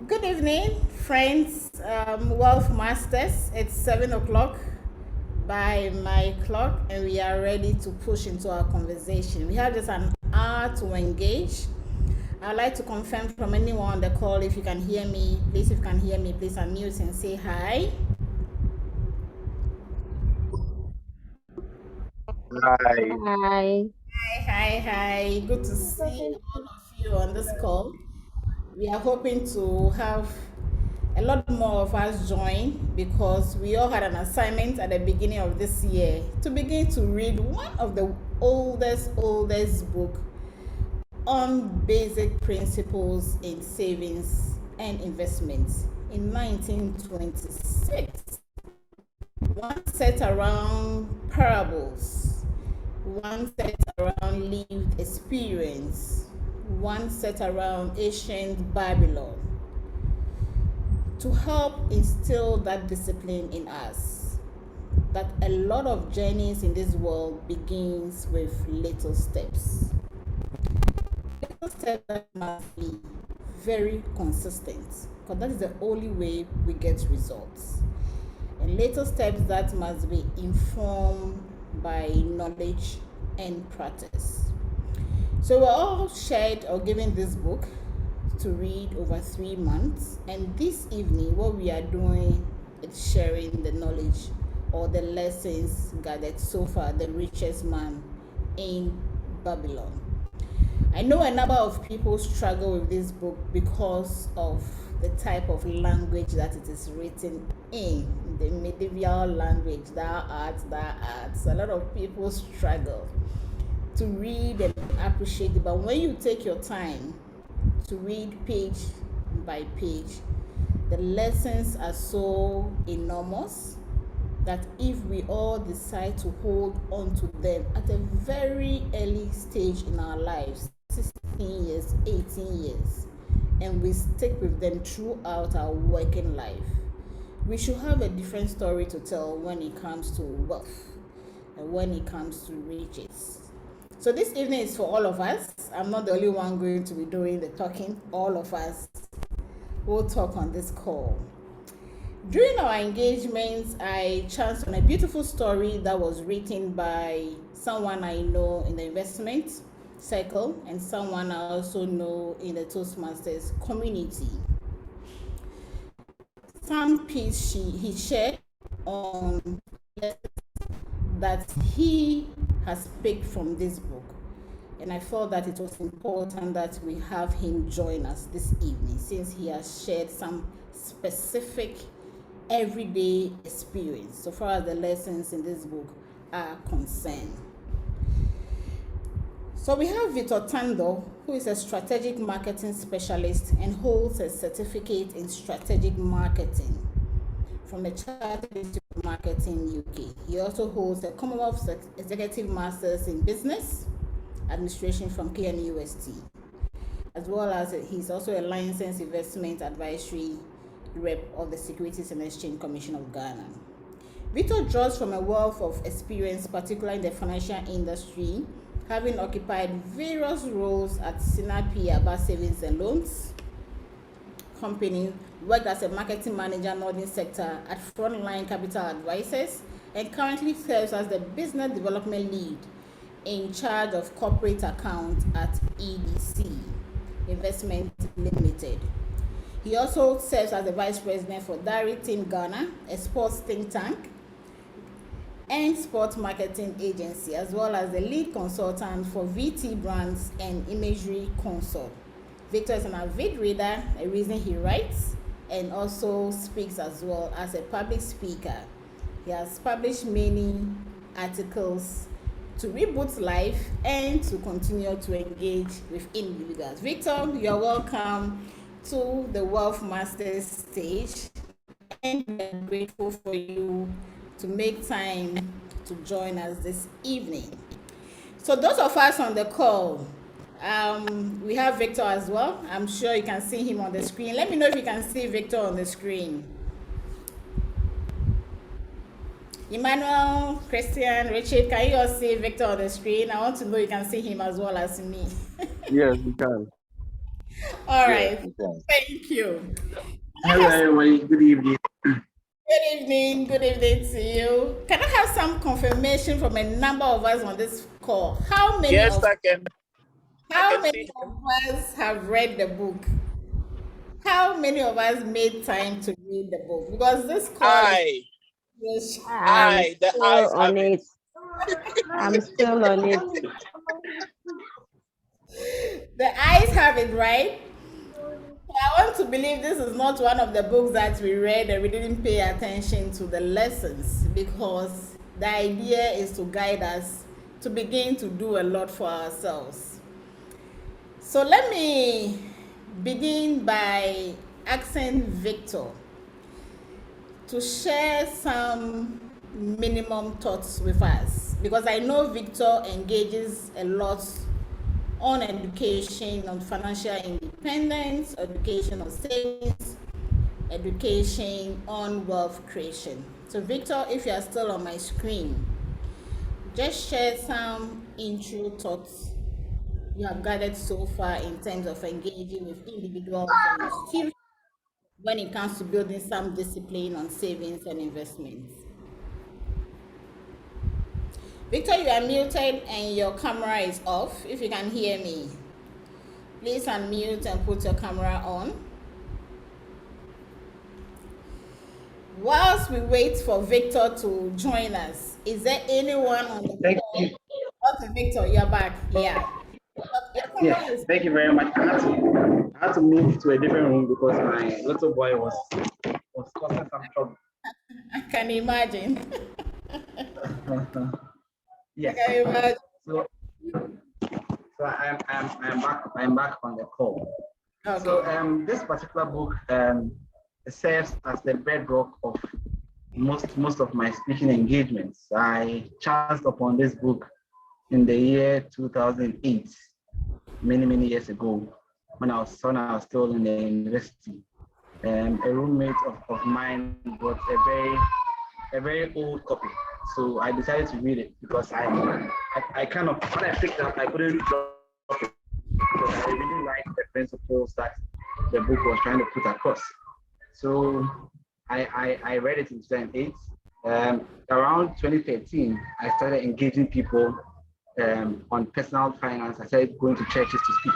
Good evening, friends, wealth masters. It's 7 o'clock by my clock, and we are ready to push into our conversation. We have just an hour to engage. I'd like to confirm from anyone on the call if you can hear me. Please, if you can hear me, please unmute and say hi. Hi. Hi. Hi. Good to see all of you on this call. We are hoping to have a lot more of us join because we all had an assignment at the beginning of this year to begin to read one of the oldest book on basic principles in savings and investments in 1926. One set around parables, one set around lived experience, one set around ancient Babylon, to help instill that discipline in us, that a lot of journeys in this world begins with little steps. Little steps that must be very consistent, because that is the only way we get results. And little steps that must be informed by knowledge and practice. So we're all shared or given this book to read over 3 months, and this evening what we are doing is sharing the knowledge or the lessons gathered so far, the richest man in Babylon. I know a number of people struggle with this book because of the type of language that it is written in, the medieval language, thou art. A lot of people struggle to read and appreciate it, but when you take your time to read page by page, the lessons are so enormous that if we all decide to hold on to them at a very early stage in our lives, 16 years, 18 years, and we stick with them throughout our working life, we should have a different story to tell when it comes to wealth and when it comes to riches. So this evening is for all of us. I'm not the only one going to be doing the talking. All of us will talk on this call. During our engagements, I chanced on a beautiful story that was written by someone I know in the investment circle and someone I also know in the Toastmasters community. Some piece he shared on that he has picked from this book, and I felt that it was important that we have him join us this evening since he has shared some specific everyday experience so far as the lessons in this book are concerned. So we have Victor Tando, who is a strategic marketing specialist and holds a certificate in strategic marketing from the Chartered Institute of Marketing UK. He also holds a Commonwealth Executive Masters in Business Administration from KNUST, as well as he's also a licensed investment advisory rep of the Securities and Exchange Commission of Ghana. Victor draws from a wealth of experience, particularly in the financial industry, having occupied various roles at Sinapi Aba Savings and Loans Company, worked as a marketing manager Northern Sector at Frontline Capital Advisors, and currently serves as the business development lead in charge of corporate accounts at EDC Investment Limited. He also serves as the vice president for Diary Team Ghana, a sports think tank and sports marketing agency, as well as the lead consultant for VT Brands and Imagery Consult. Victor is an avid reader, a reason he writes, and also speaks as well as a public speaker. He has published many articles to reboot life and to continue to engage with individuals. Victor, you're welcome to the Wealth Masters stage, and we're grateful for you to make time to join us this evening. So those of us on the call, we have Victor as well. I'm sure you can see him on the screen. Let me know if you can see Victor on the screen. Emmanuel, Christian, Richard, can you all see Victor on the screen? I want to know you can see him as well as me. Yes, we can. All Yeah. right. Okay. Thank you. Hello, everybody. Good evening. Good evening. Good evening to you. Can I have some confirmation from a number of us on this call? How many Yes, of I how can many see of him. us have read the book? How many of us made time to read the book? Because this call is I, just I'm the still eyes have on it. it. I'm still on it. the eyes have it right. I want to believe this is not one of the books that we read and we didn't pay attention to the lessons, because the idea is to guide us to begin to do a lot for ourselves. So let me begin by asking Victor to share some minimum thoughts with us, because I know Victor engages a lot on education, on financial independence, education on savings, education on wealth creation. So Victor, if you are still on my screen, just share some intro thoughts you have gathered so far in terms of engaging with individuals and institutions when it comes to building some discipline on savings and investments. Victor, you are muted and your camera is off. If you can hear me, please unmute and put your camera on. Whilst we wait for Victor to join us, is there anyone on the Thank call? you. Okay, Victor, you're back. Yeah. Your camera Yes, is. thank you very much. I had to move to a different room because my little boy was causing some trouble. I can imagine. I Yes. can imagine. So I'm back. I'm back on the call. So Okay. this particular book serves as the bedrock of most of my speaking engagements. I chanced upon this book in the year 2008, many years ago, when I was still in the university. A roommate of mine brought a very old copy, so I decided to read it because I kind of, when I picked it up, I couldn't drop it because I really liked the principles that the book was trying to put across. So I read it in 2008. Around 2013, I started engaging people on personal finance. I started going to churches to speak.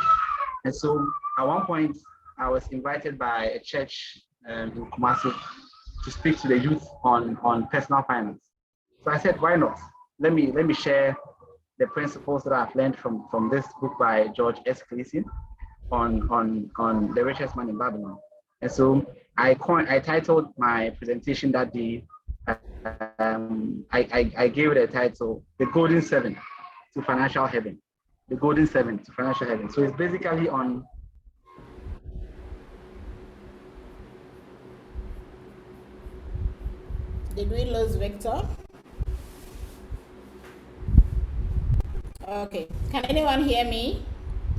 And so at one point, I was invited by a church in Kumasi to speak to the youth on personal finance. So I said, why not? Let me share the principles that I've learned from this book by George S. Cleason on the richest man in Babylon. And so I titled my presentation that day. I gave it a title, "The Golden Seven to Financial Heaven." The Golden Seven to Financial Heaven. So it's basically on. Did we lose Victor? Okay. Can anyone hear me?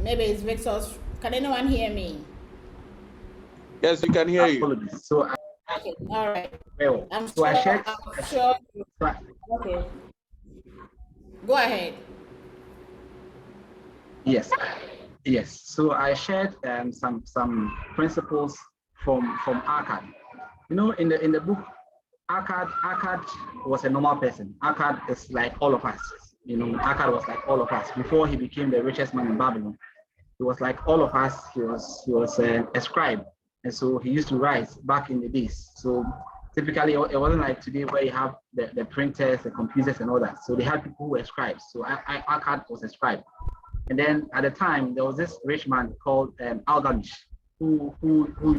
Maybe it's Victor's. Can anyone hear me? Yes, we can hear you. Apologies. So Okay. All right. well, I'm so sure. I shared. I'm sure. Okay. Go ahead. Yes, yes. So I shared some principles from Akkad. You know, in the book, Akkad was a normal person. Akkad is like all of us. You know, Akkad was like all of us before he became the richest man in Babylon. He was like all of us. He was a scribe, and so he used to write back in the days. So typically, it wasn't like today where you have the printers, the computers, and all that. So they had people who were scribes. So Akkad was a scribe. And then at the time, there was this rich man called Algamish, who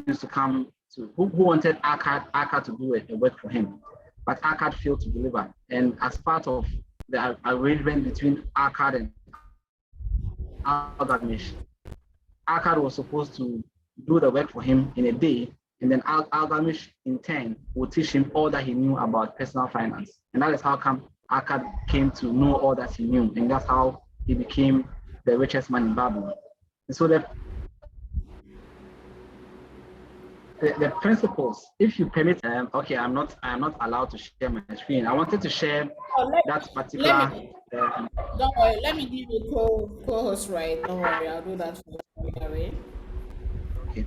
used to come to, who wanted Akkad to do a work for him. But Akkad failed to deliver. And as part of the arrangement between Akkad and Algamish, Akkad was supposed to do the work for him in a day, and then Algamish in turn would teach him all that he knew about personal finance. And that is how come Akkad came to know all that he knew, and that's how he became the richest man in Babylon. And so the principles, if you permit, okay, I'm not allowed to share my screen. I wanted to share that particular. Don't worry. Let me give you co-host right. Don't worry. I'll do that for you. Okay.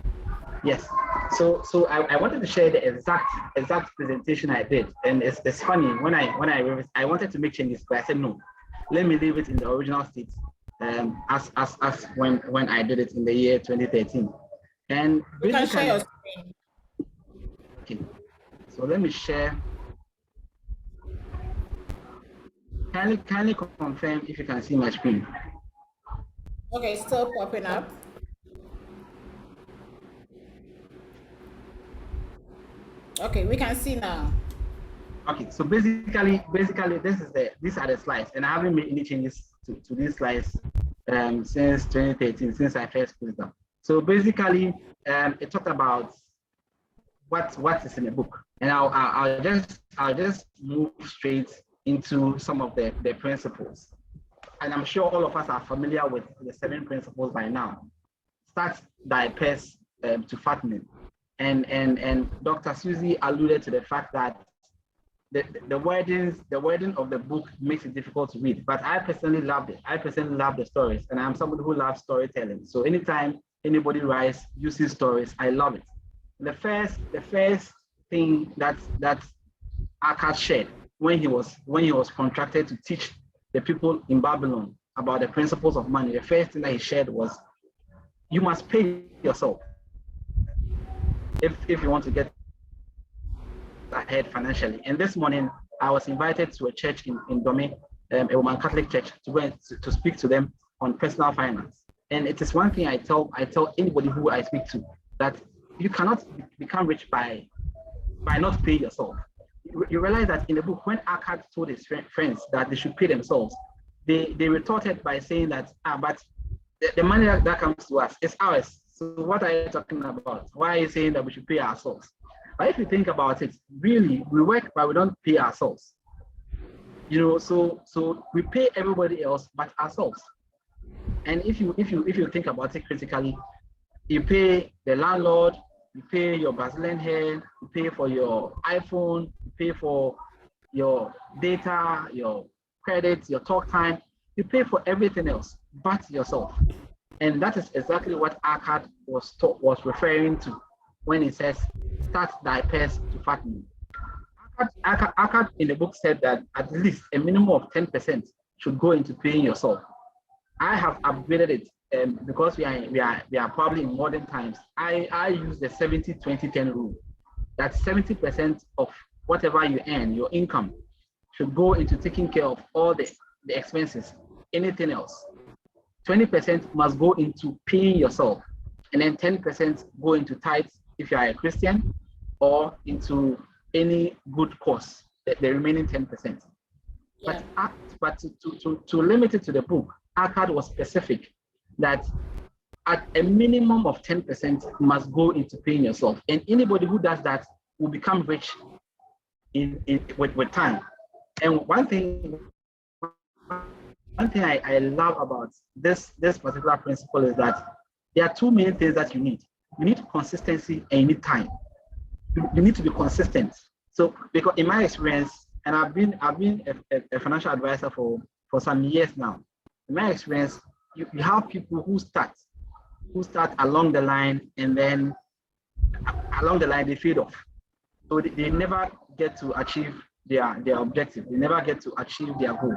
Yes. So I wanted to share the exact presentation I did, and it's funny when I wanted to make changes, but I said no, let me leave it in the original state, as when I did it in the year 2013, and You can share basically, your screen. okay. So let me share. Kindly confirm if you can see my screen. Okay, still popping up. Okay, we can see now. Okay, so basically, these are the slides, and I haven't made any changes to these slides since 2013, since I first put them. So basically, it talked about what is in the book, and I'll just move straight into some of the principles. And I'm sure all of us are familiar with the 7 principles by now. Start, diapers, to fattening, and Dr. Susie alluded to the fact that the wording of the book makes it difficult to read, but I personally loved it. I personally love the stories, and I'm somebody who loves storytelling. So anytime anybody writes using stories, I love it. The first thing that Akkad shared when he was contracted to teach the people in Babylon about the principles of money, the first thing that he shared was, you must pay yourself if you want to get ahead financially. And this morning, I was invited to a church in Dome, a Roman Catholic church, to go to speak to them on personal finance. And it is one thing I tell anybody who I speak to, that you cannot become rich by not paying yourself. You realize that in the book, when Akkad told his friends that they should pay themselves, they retorted by saying that, but the money that comes to us is ours. So what are you talking about? Why are you saying that we should pay ourselves? But if you think about it, really, we work, but we don't pay ourselves. So we pay everybody else but ourselves. And if you think about it critically, you pay the landlord, you pay your Brazilian hair, you pay for your iPhone, you pay for your data, your credits, your talk time, you pay for everything else but yourself. And that is exactly what Akkad was referring to when he says, start diapers to fatten. Akkad in the book said that at least a minimum of 10% should go into paying yourself. I have upgraded it because we are probably in modern times. I use the 70-20-10 rule. That 70% of whatever you earn, your income, should go into taking care of all the expenses, anything else. 20% must go into paying yourself, and then 10% go into tithes if you are a Christian, or into any good cause, the remaining 10%. Yeah. But to limit it to the book, Akkad was specific that at a minimum of 10% must go into paying yourself. And anybody who does that will become rich with time. And one thing I love about this particular principle is that there are 2 main things that you need. You need consistency and you need time. You need to be consistent. So, because in my experience, and I've been a financial advisor for some years now. In my experience, you have people who start along the line, and then along the line they fade off. So they never get to achieve their objective. They never get to achieve their goal.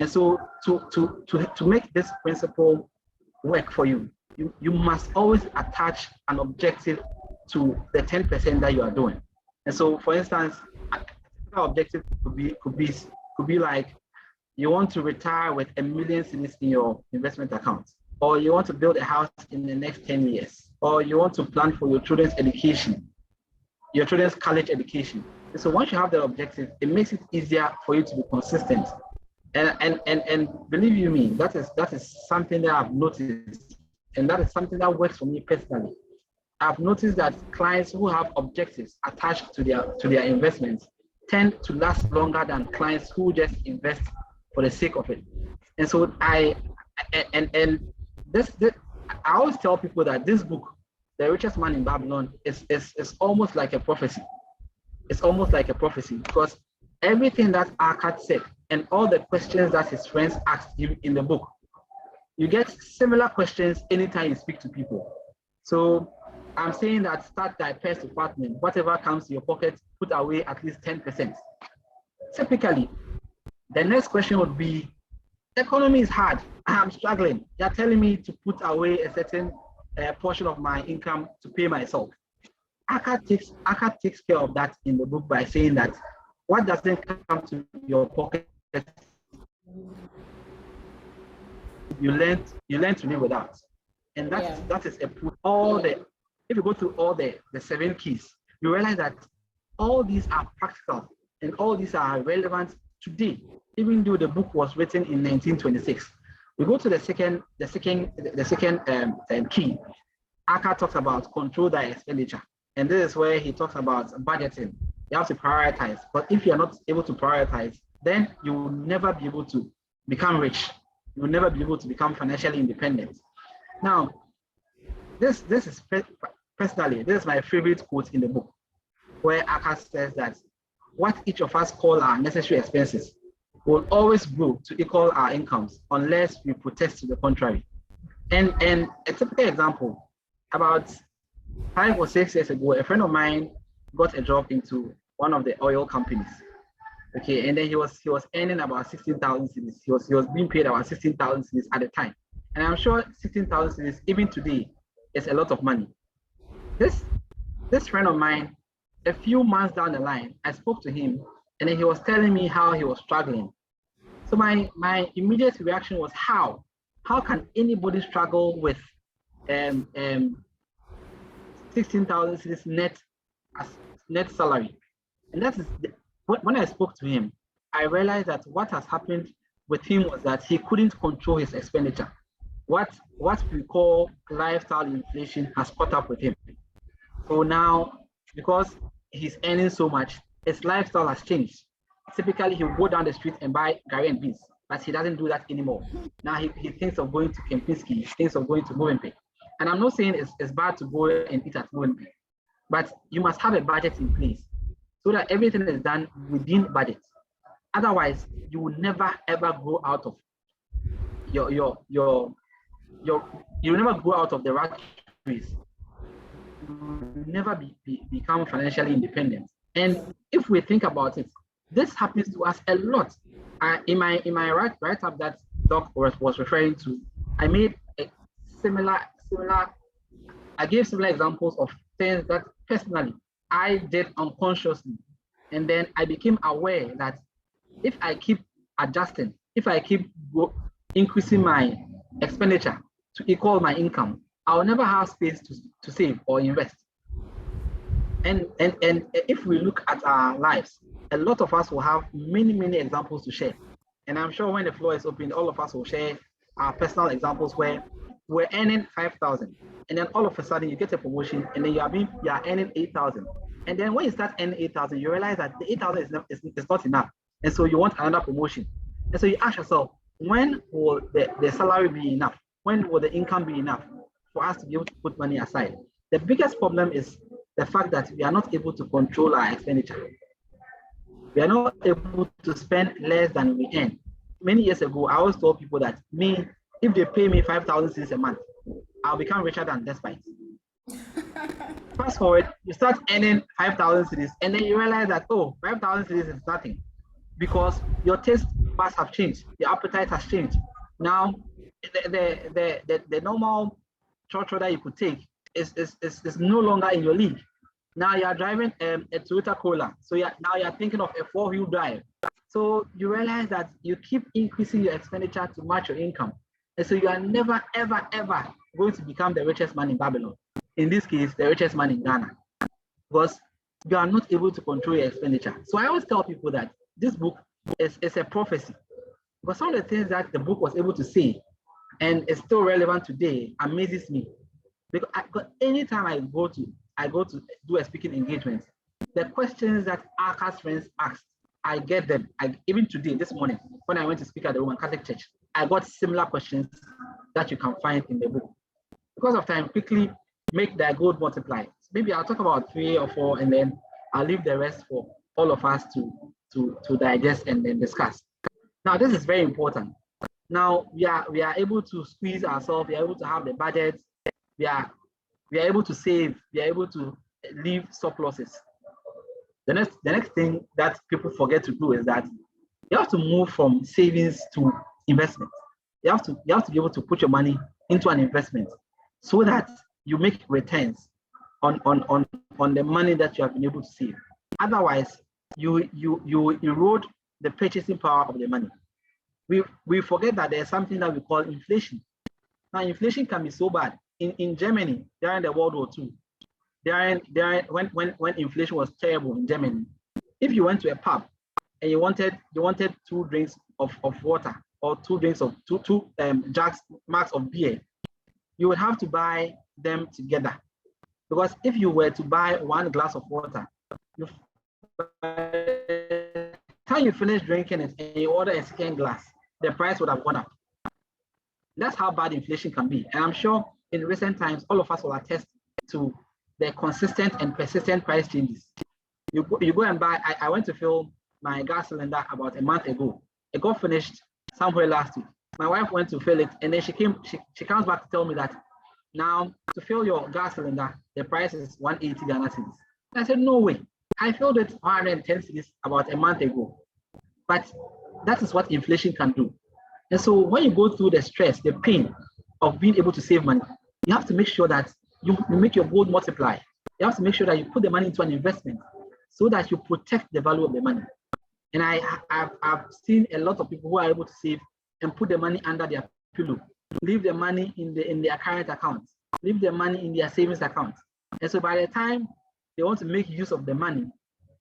And so to make this principle work for you, you must always attach an objective to the 10% that you are doing. And so, for instance, a objective could be like, you want to retire with 1 million cedis in your investment account, or you want to build a house in the next 10 years, or you want to plan for your children's education, your children's college education. And so once you have that objective, it makes it easier for you to be consistent. And believe you me, that is something that I've noticed, and that is something that works for me personally. I've noticed that clients who have objectives attached to their investments tend to last longer than clients who just invest for the sake of it. And so I always tell people that this book, The Richest Man in Babylon, is almost like a prophecy. It's almost like a prophecy, because everything that Akkad said and all the questions that his friends asked him in the book, you get similar questions anytime you speak to people. So I'm saying that start thy first department. Whatever comes to your pocket, put away at least 10%. Typically, the next question would be, the economy is hard. I'm struggling. You're telling me to put away a certain portion of my income to pay myself. Aka takes care of that in the book by saying that what doesn't come to your pocket, you learn to live without. And that is all the, if you go through all the 7 keys, you realize that all these are practical and all these are relevant today, even though the book was written in 1926. We go to the second key. Aka talks about control thy expenditure. And this is where he talks about budgeting. You have to prioritize. But if you're not able to prioritize, then you will never be able to become rich. You will never be able to become financially independent. Now, this is personally, this is my favorite quote in the book, where Aka says that what each of us call our necessary expenses will always grow to equal our incomes unless we protest to the contrary. And a typical example, about 5 or 6 years ago, a friend of mine got a job into one of the oil companies. Okay, and then he was earning about 16,000 cedis. He was being paid about 16,000 cedis at the time. And I'm sure 16,000 cedis, even today, is a lot of money. This friend of mine, a few months down the line, I spoke to him, and then he was telling me how he was struggling. So my immediate reaction was, how can anybody struggle with 16,000 cedis net salary? And that is when I spoke to him, I realized that what has happened with him was that he couldn't control his expenditure. What we call lifestyle inflation has caught up with him. So now, because he's earning so much, his lifestyle has changed. Typically, he will go down the street and buy Gary and beans, but he doesn't do that anymore. Now he thinks of going to Kempinski, he thinks of going to Movenpick. And I'm not saying it's bad to go and eat at Movenpick, but you must have a budget in place so that everything is done within budget. Otherwise, you will never ever go out of you'll never go out of the rat race. You will never become financially independent. And if we think about it, this happens to us a lot. In my write-up that Doc was referring to, I made a I gave similar examples of things that personally I did unconsciously. And then I became aware that if I keep adjusting, if I keep increasing my expenditure to equal my income, I'll never have space to save or invest. And if we look at our lives, a lot of us will have many examples to share. And I'm sure when the floor is open, all of us will share our personal examples where we're earning 5,000, and then all of a sudden you get a promotion, and then you are earning 8,000. And then when you start earning 8,000, you realize that the 8,000 is not enough, and so you want another promotion. And so you ask yourself, when will the salary be enough? When will the income be enough for us to be able to put money aside? The biggest problem is the fact that we are not able to control our expenditure. We are not able to spend less than we earn. Many years ago, I always told people that if they pay me 5,000 cedis a month, I'll become richer than Despite. Fast forward, you start earning 5,000 cedis, and then you realize that, 5,000 cedis is nothing, because your taste buds have changed, your appetite has changed. Now, the normal trotro that you could take is no longer in your league. Now you are driving a Toyota Corolla, so now you are thinking of a 4-wheel drive. So you realize that you keep increasing your expenditure to match your income. And so you are never, ever, ever going to become the richest man in Babylon. In this case, the richest man in Ghana, because you are not able to control your expenditure. So I always tell people that this book is a prophecy, because some of the things that the book was able to say and is still relevant today amazes me. Because anytime I go to do a speaking engagement, the questions that Aka's friends asked, I get them. Even today, this morning, when I went to speak at the Roman Catholic Church, I got similar questions that you can find in the book. Because of time, quickly make thy gold multiply. Maybe I'll talk about 3 or 4, and then I'll leave the rest for all of us to digest and then discuss. Now, this is very important. Now we are able to squeeze ourselves. We are able to have the budget. We are we are able to save, we are able to leave surpluses. The next thing that people forget to do is that you have to move from savings to investment. You have to be able to put your money into an investment so that you make returns on the money that you have been able to save. Otherwise, you erode the purchasing power of the money. We forget that there's something that we call inflation. Now, inflation can be so bad. In Germany, during the World War II, when inflation was terrible in Germany, if you went to a pub and you wanted 2 drinks of water or 2 drinks of two marks of beer, you would have to buy them together. Because if you were to buy 1 glass of water, by the time you finish drinking it and you order a second glass, the price would have gone up. That's how bad inflation can be. And I'm sure in recent times, all of us will attest to the consistent and persistent price changes. You go and buy, I went to fill my gas cylinder about a month ago. It got finished somewhere last week. My wife went to fill it, and then she comes back to tell me that now to fill your gas cylinder, the price is 180 Ghana cedis. I said, no way. I filled it 110 cedis about a month ago. But that is what inflation can do. And so when you go through the stress, the pain of being able to save money, you have to make sure that you make your gold multiply. You have to make sure that you put the money into an investment so that you protect the value of the money. And I've seen a lot of people who are able to save and put the money under their pillow, leave the money in their current account, leave the money in their savings account. And so by the time they want to make use of the money,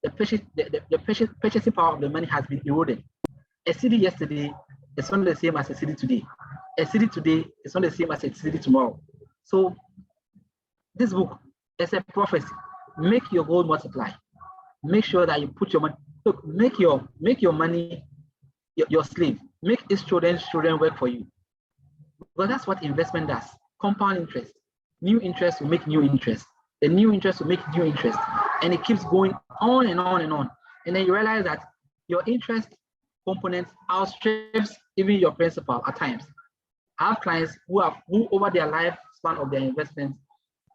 the purchasing power of the money has been eroded. A cedi yesterday is not the same as a cedi today. A cedi today is not the same as a cedi tomorrow. So this book is a prophecy. Make your gold multiply. Make sure that you put your money. Look, make your money your slave. Make its children work for you. Because that's what investment does. Compound interest. New interest will make new interest. The new interest will make new interest. And it keeps going on and on and on. And then you realize that your interest component outstrips even your principal at times. I have clients who over their lifespan of their investments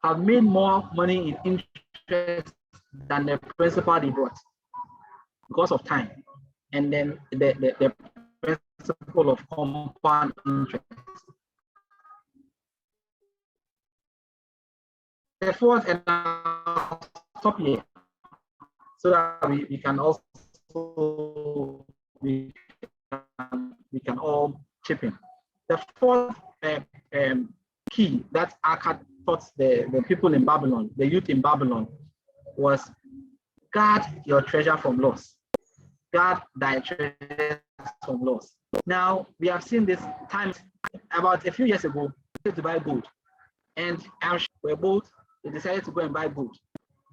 have made more money in interest than the principal they brought because of time. And then the principle of compound interest. The fourth, and I'll stop here so that we can also we can all chip in. The fourth key that Akkad taught the people in Babylon, the youth in Babylon, was guard your treasure from loss. Guard thy treasure from loss. Now, we have seen this times about a few years ago to buy gold. And I'm sure we're both, they decided to go and buy gold.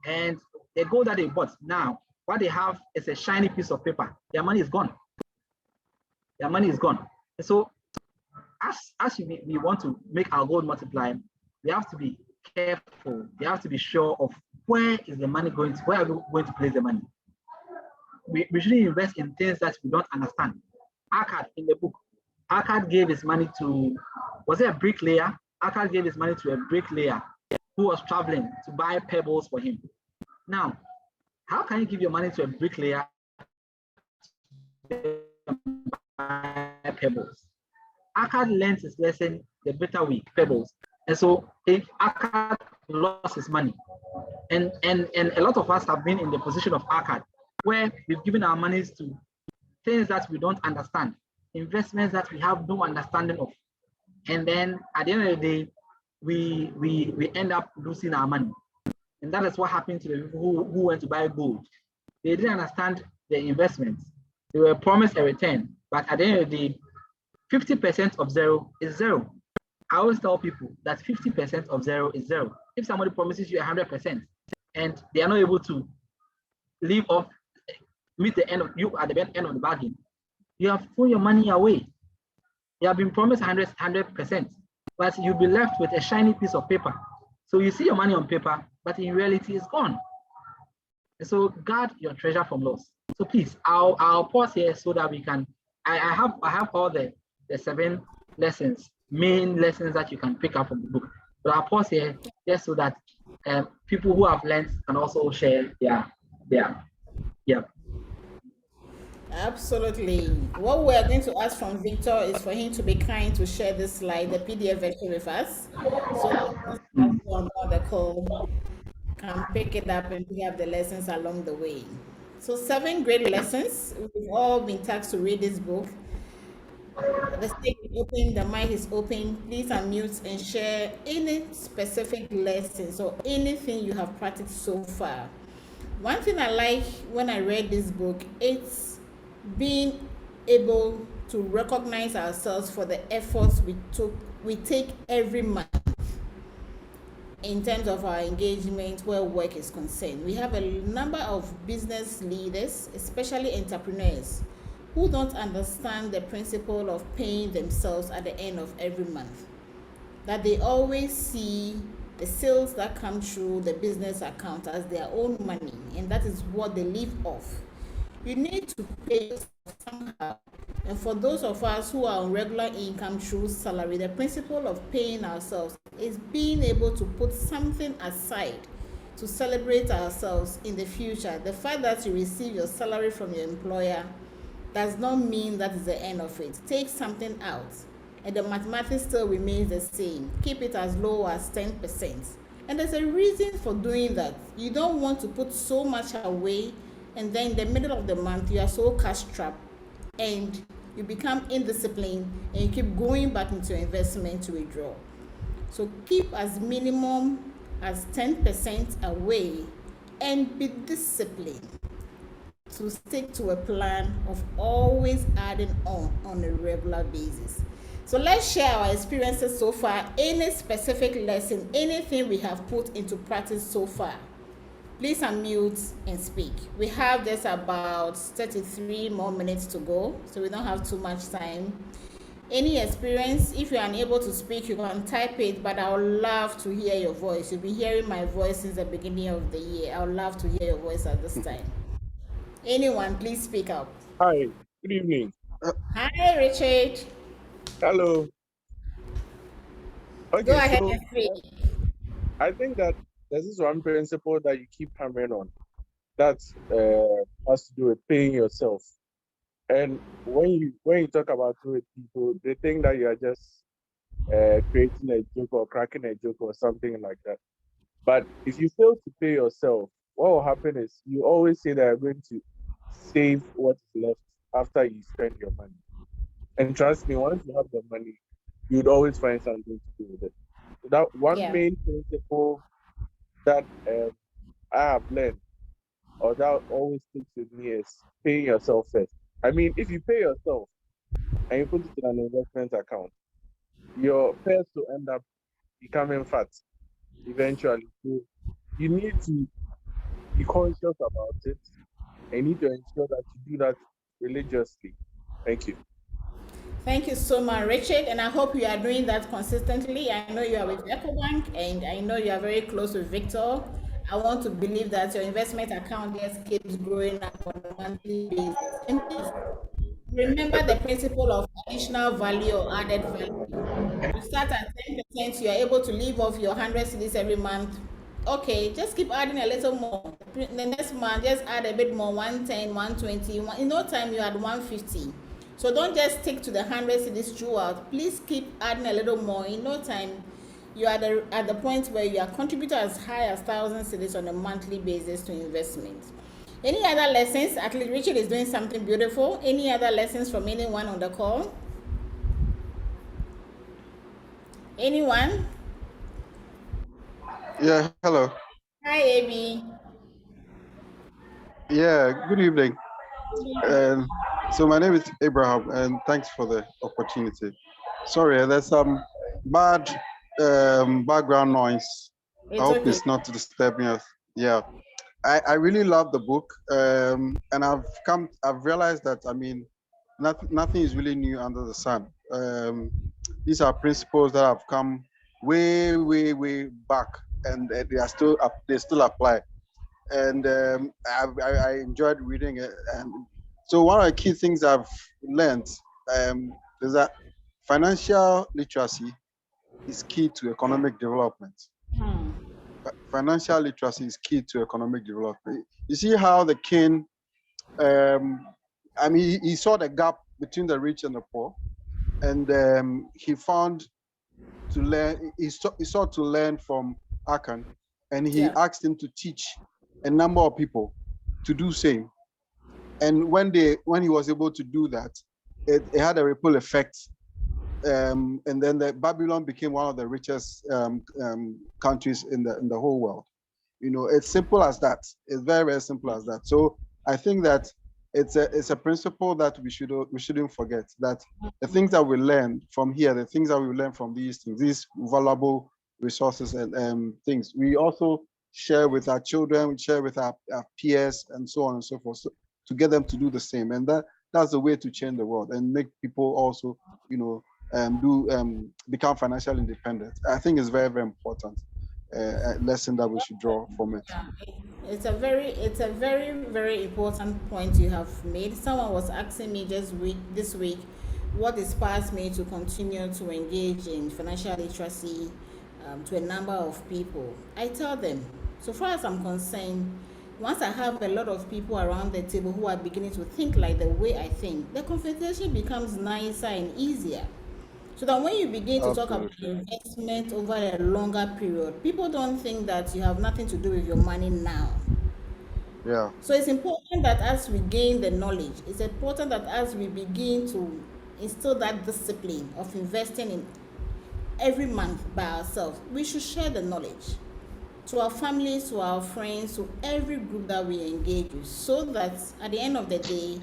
And the gold that they bought now, what they have is a shiny piece of paper. Their money is gone. Their money is gone. And so as we want to make our gold multiply, we have to be careful. We have to be sure of where is the money going to, where are we going to place the money. We shouldn't invest in things that we don't understand. Akkad in the book, Akkad gave his money to, was it a bricklayer? Akkad gave his money to a bricklayer who was traveling to buy pebbles for him. Now, how can you give your money to a bricklayer to buy pebbles? Akkad learned his lesson the better way, pebbles. And so if Akkad lost his money, and a lot of us have been in the position of Akkad, where we've given our monies to things that we don't understand, investments that we have no understanding of. And then at the end of the day, we end up losing our money. And that is what happened to the people who went to buy gold. They didn't understand the investments. They were promised a return, but at the end of the day, 50% of zero is zero. I always tell people that 50% of zero is zero. If somebody promises you 100% and they are not able to leave off, meet the end of you at the end of the bargain, you have thrown your money away. You have been promised 100%, but you'll be left with a shiny piece of paper. So you see your money on paper, but in reality it's gone. And so guard your treasure from loss. So please, I'll pause here so that we can, I have all the 7 lessons, main lessons that you can pick up from the book. But I'll pause here just so that people who have learned can also share their yeah. Absolutely. What we are going to ask from Victor is for him to be kind to share this slide, the PDF version with us. So those Mm. who are on the call can pick it up and pick up the lessons along the way. So 7 great lessons. We've all been tasked to read this book. The stage is open, the mic is open. Please unmute and share any specific lessons or anything you have practiced so far. One thing I like when I read this book, it's being able to recognize ourselves for the efforts we take every month in terms of our engagement where work is concerned. We have a number of business leaders, especially entrepreneurs, who don't understand the principle of paying themselves at the end of every month. That they always see the sales that come through the business account as their own money, and that is what they live off. You need to pay yourself somehow. And for those of us who are on regular income through salary, the principle of paying ourselves is being able to put something aside to celebrate ourselves in the future. The fact that you receive your salary from your employer does not mean that is the end of it. Take something out, and the mathematics still remains the same. Keep it as low as 10%. And there's a reason for doing that. You don't want to put so much away, and then in the middle of the month, you are so cash strapped, and you become indisciplined, and you keep going back into your investment to withdraw. So keep as minimum as 10% away, and be disciplined to stick to a plan of always adding on a regular basis. So let's share our experiences so far, any specific lesson, anything we have put into practice so far. Please unmute and speak. We have just about 33 more minutes to go, so we don't have too much time. Any experience? If you're unable to speak, you can type it, but I would love to hear your voice. You've been hearing my voice since the beginning of the year. I would love to hear your voice at this time. Anyone, please speak up. Hi, good evening. Hi, Richard. Hello. Go Okay, ahead so and speak. I think that there's this one principle that you keep hammering on that has to do with paying yourself. And when you talk about it with people, they think that you are just creating a joke or cracking a joke or something like that. But if you fail to pay yourself, what will happen is you always say that you're going to save what's left after you spend your money. And trust me, once you have the money, you'd always find something to do with it. So that one main principle that I have learned, or that always sticks with me, is paying yourself first. I mean, if you pay yourself and you put it in an investment account, your pairs will end up becoming fat eventually. So you need to be conscious about it, and you need to ensure that you do that religiously. Thank you. Thank you so much, Richard, and I hope you are doing that consistently. I know you are with EcoBank, and I know you are very close with Victor. I want to believe that your investment account just keeps growing up on a monthly basis. And please remember the principle of additional value or added value. You start at 10%, you are able to live off your 100 cedis every month. Okay, just keep adding a little more. The next month, just add a bit more, 110, 120. In no time, you add 150. So don't just stick to the 100 cedis throughout. Please keep adding a little more. In no time, you are at the point where you are contributing as high as 1,000 cedis on a monthly basis to investments. Any other lessons? At least Richard is doing something beautiful. Any other lessons from anyone on the call? Anyone? Yeah, hello. Hi, Amy. Yeah, good evening. So my name is Abraham, and thanks for the opportunity. Sorry, there's some bad background noise. I It's hope okay. it's not disturbing us. Yeah, I really love the book, and I've realized that, I mean, nothing is really new under the sun. These are principles that have come way, way, way back, and they still apply. And I enjoyed reading it. And so one of the key things I've learned is that financial literacy is key to economic development. Financial literacy is key to economic development. You see how the king, I mean, he saw the gap between the rich and the poor, and he found to learn. He sought to learn from Akan, and he asked him to teach a number of people to do same. And when he was able to do that, it had a ripple effect. And then Babylon became one of the richest countries in the whole world. You know, it's simple as that. It's very, very simple as that. So I think that it's a principle that we shouldn't forget, that the things that we learn from here, the things that we learn from these things, these valuable resources and things, we also share with our children, we share with our peers, and so on and so forth, so, to get them to do the same. And that's the way to change the world and make people also, you know, become financially independent. I think it's very, very important lesson that we should draw from it. It's a very, very important point you have made. Someone was asking me this week, what inspires me to continue to engage in financial literacy to a number of people. I tell them, so far as I'm concerned, once I have a lot of people around the table who are beginning to think like the way I think, the conversation becomes nicer and easier. So that when you begin to talk about investment over a longer period, people don't think that you have nothing to do with your money now. Yeah. So it's important that as we gain the knowledge, it's important that as we begin to instill that discipline of investing in every month by ourselves, we should share the knowledge to our families, to our friends, to every group that we engage with, so that at the end of the day,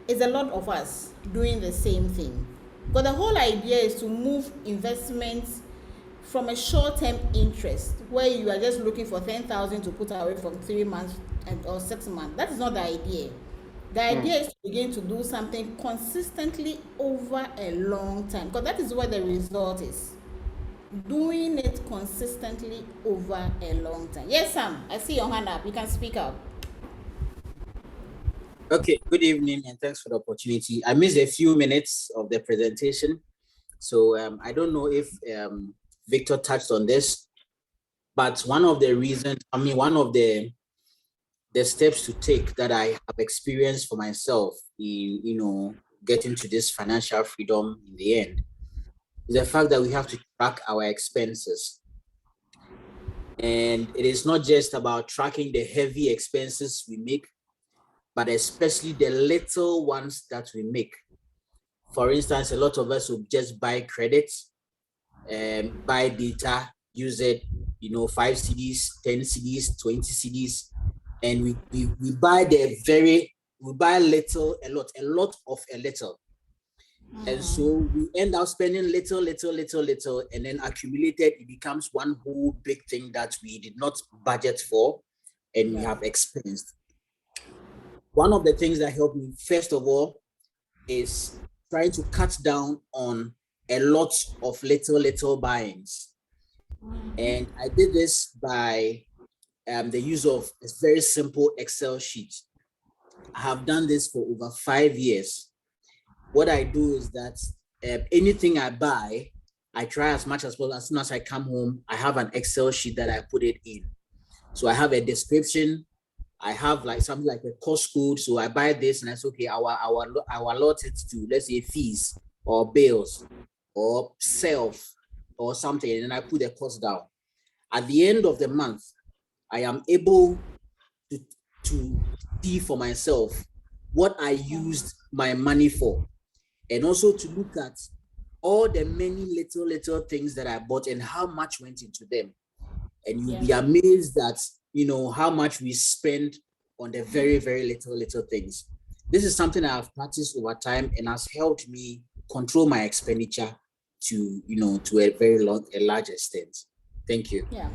it's a lot of us doing the same thing. But the whole idea is to move investments from a short-term interest where you are just looking for 10,000 to put away from 3 months or 6 months. That is not the idea. The idea is to begin to do something consistently over a long time, because that is where the result is. Doing it consistently over a long time. Yes, Sam, I see your hand up. You can speak up. Okay, good evening and thanks for the opportunity. I missed a few minutes of the presentation, so I don't know if Victor touched on this, but one of the steps to take that I have experienced for myself in, you know, getting to this financial freedom in the end is the fact that we have to track our expenses. And it is not just about tracking the heavy expenses we make, but especially the little ones that we make. For instance, a lot of us will just buy credits, buy data, use it, you know, 5 CDs, 10 CDs, 20 CDs, and we buy a lot of a little. And so we end up spending little, and then accumulated, it becomes one whole big thing that we did not budget for and we have expensed. One of the things that helped me, first of all, is trying to cut down on a lot of little buyings. And I did this by the use of a very simple Excel sheet. I have done this for over 5 years. What I do is that anything I buy, I try as much as possible. As soon as I come home, I have an Excel sheet that I put it in. So I have a description. I have like something like a cost code. So I buy this and I say, okay, our allot it to, let's say, fees or bills or self or something. And then I put the cost down. At the end of the month, I am able to see for myself what I used my money for. And also to look at all the many little things that I bought and how much went into them. And you'll be amazed that, you know, how much we spend on the very, very little things. This is something I have practiced over time and has helped me control my expenditure to, you know, to a large extent. Thank you. Yeah.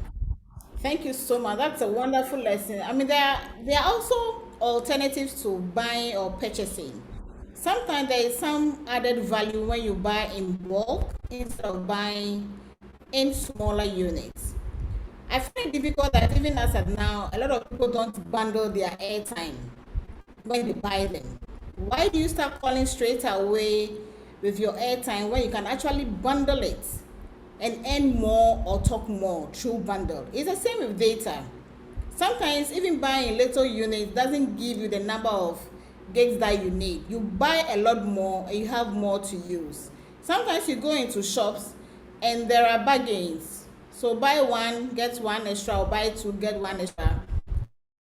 Thank you so much. That's a wonderful lesson. I mean, there are also alternatives to buying or purchasing. Sometimes there is some added value when you buy in bulk instead of buying in smaller units. I find it difficult that even as of now, a lot of people don't bundle their airtime when they buy them. Why do you start calling straight away with your airtime when you can actually bundle it and earn more or talk more through bundle. It's the same with data. Sometimes even buying little units doesn't give you the number of gigs that you need. You buy a lot more and you have more to use. Sometimes you go into shops and there are bargains. So buy one, get one extra, or buy two, get one extra.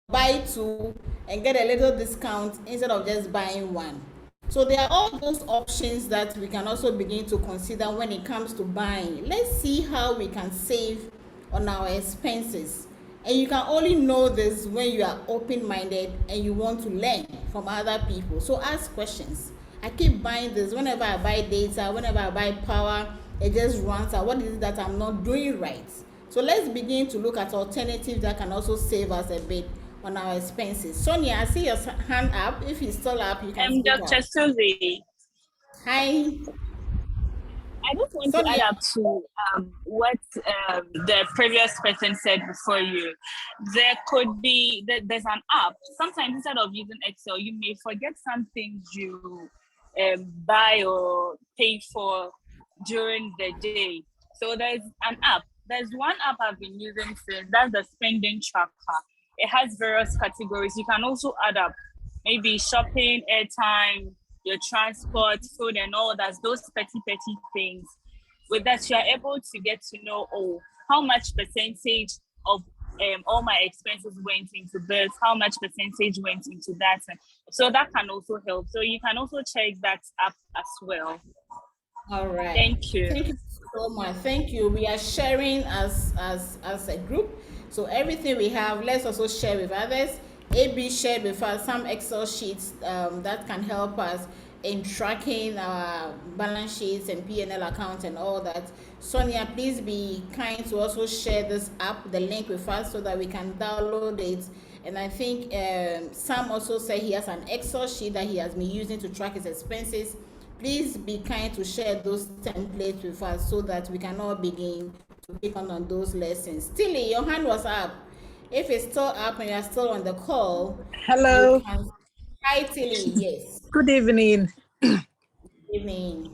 Buy two and get a little discount instead of just buying one. So there are all those options that we can also begin to consider when it comes to buying. Let's see how we can save on our expenses. And you can only know this when you are open-minded and you want to learn from other people. So ask questions. I keep buying this. Whenever I buy data, whenever I buy power, it just runs out. What is it that I'm not doing right? So let's begin to look at alternatives that can also save us a bit on our expenses. Sonia, I see your hand up. If it's still up, you can speak Dr. up. Susie. Hi. I just want Sonia. to add up to what the previous person said before you. There could be, there's an app. Sometimes instead of using Excel, you may forget some things you buy or pay for during the day. So there's an app. There's one app I've been using since, that's the spending tracker. It has various categories. You can also add up maybe shopping, airtime, your transport, food, and all that, those petty things. With that, you are able to get to know, how much percentage of all my expenses went into this, how much percentage went into that. So that can also help. So you can also check that up as well. All right. Thank you. Thank you so much. Thank you. We are sharing as a group. So everything we have, let's also share with others. AB shared with us some Excel sheets that can help us in tracking our balance sheets and P&L accounts and all that. Sonia, please be kind to also share this app, the link with us, so that we can download it. And I think Sam also said he has an Excel sheet that he has been using to track his expenses. Please be kind to share those templates with us so that we can all begin to pick on those lessons. Tilly, your hand was up. If it's still up and you're still on the call. Hello. Hi, Tilly. Yes. Good evening. Good evening.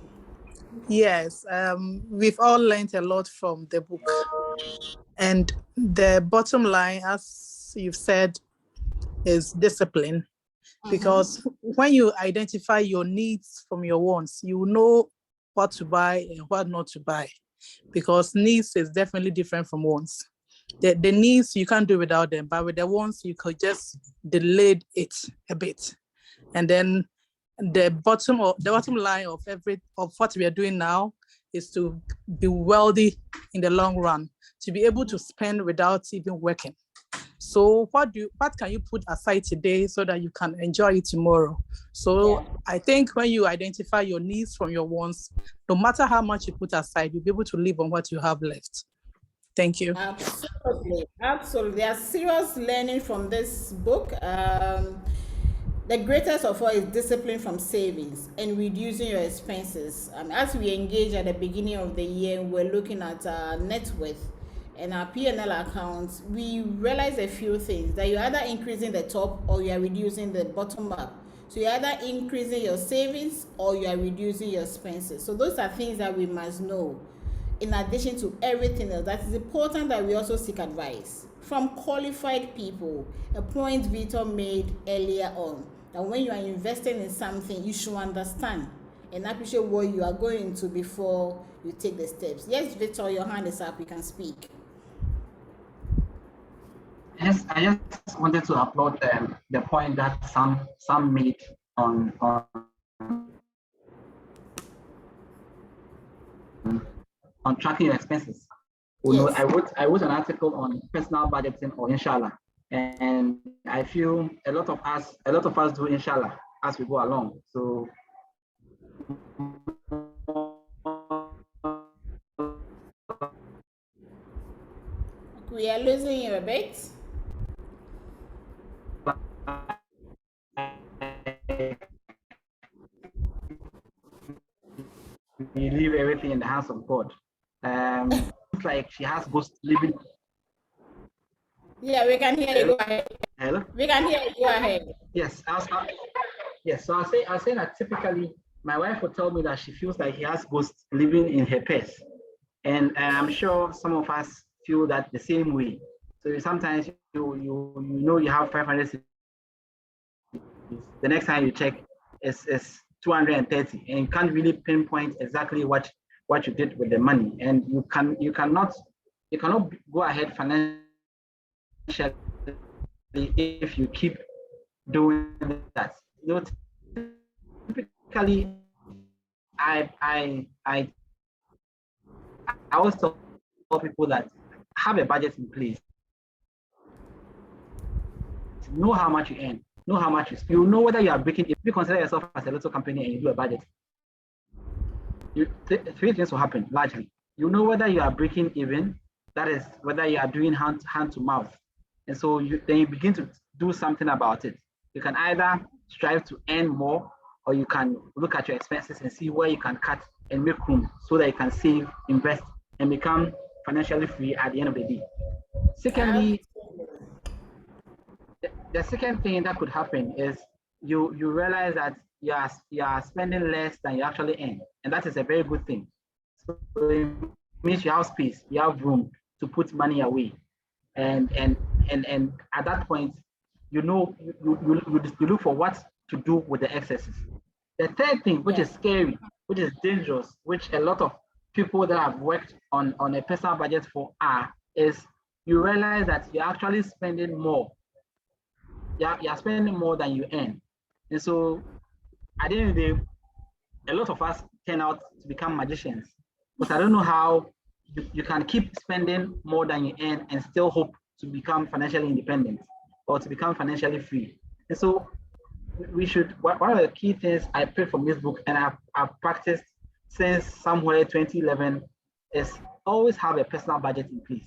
Yes, we've all learned a lot from the book. And the bottom line, as you've said, is discipline. Because when you identify your needs from your wants, you know what to buy and what not to buy. Because needs is definitely different from wants. The needs, you can't do without them, but with the wants, you could just delay it a bit. And then the bottom line of what we are doing now is to be wealthy in the long run, to be able to spend without even working. So what can you put aside today so that you can enjoy it tomorrow? So I think when you identify your needs from your wants, no matter how much you put aside, you'll be able to live on what you have left. Thank you. Absolutely. There's serious learning from this book. The greatest of all is discipline from savings and reducing your expenses. As we engage at the beginning of the year, we're looking at our net worth and our P&L accounts. We realize a few things, that you're either increasing the top or you are reducing the bottom up. So you're either increasing your savings or you are reducing your expenses. So those are things that we must know. In addition to everything else, that is important that we also seek advice from qualified people. A point Victor made earlier on, that when you are investing in something, you should understand and appreciate what you are going to before you take the steps. Yes, Victor, your hand is up. You can speak. Yes, I just wanted to applaud the point that some made on tracking your expenses. Yes. I wrote an article on personal budgeting or inshallah, and I feel a lot of us do inshallah as we go along. So we are losing you a bit. We leave everything in the hands of God. It's like she has ghost living. Yeah, we can hear you. Go ahead. Hello? We can hear you. Go ahead. Yes. Yes. So I'll say that typically my wife will tell me that she feels like he has ghosts living in her purse. And I'm sure some of us feel that the same way. So sometimes you know you have 500, the next time you check is 230, and you can't really pinpoint exactly what you did with the money, and you cannot go ahead financially if you keep doing that. You know, typically I always tell people that have a budget in place. Know how much you earn, know how much you know whether you are breaking. If you consider yourself as a little company and you do a budget, three things will happen largely. You know whether you are breaking even, that is whether you are doing hand to mouth, and so then you begin to do something about it. You can either strive to earn more, or you can look at your expenses and see where you can cut and make room so that you can save, invest, and become financially free at the end of the day. Secondly, the second thing that could happen is you realize that you are spending less than you actually earn, and that is a very good thing. So it means you have space, you have room to put money away, and at that point, you know you look for what to do with the excesses. The third thing, which is scary, which is dangerous, which a lot of people that have worked on a personal budget for is you realize that you're actually spending more. You're spending more than you earn. And so at the end of the day, a lot of us turn out to become magicians. Because I don't know how you can keep spending more than you earn and still hope to become financially independent or to become financially free. And so we should, one of the key things I picked from this book, and I've practiced since somewhere 2011, is always have a personal budget in place.